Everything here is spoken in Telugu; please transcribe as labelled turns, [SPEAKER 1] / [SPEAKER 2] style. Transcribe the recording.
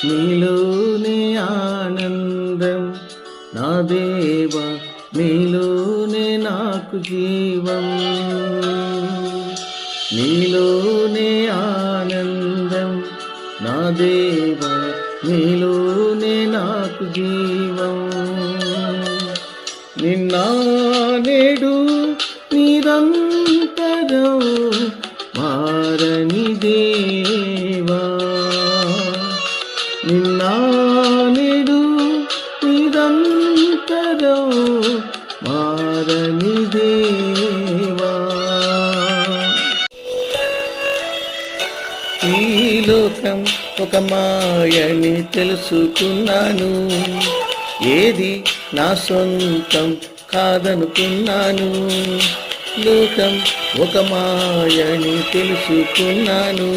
[SPEAKER 1] నీలోనే ఆనందం నా దేవా, నీలోనే నాకు జీవం. నీలోనే ఆనందం నా దేవా, నీలోనే నాకు జీవం. నిన్న నేడు నిరంతరం మారని దేవా, నిన్న నేడు నిరంతరం మారని దేవా. ఈ లోకం ఒక మాయని తెలుసుకున్నాను, ఏది నా సొంతం కాదనుకున్నాను. లోకం ఒక మాయని తెలుసుకున్నాను.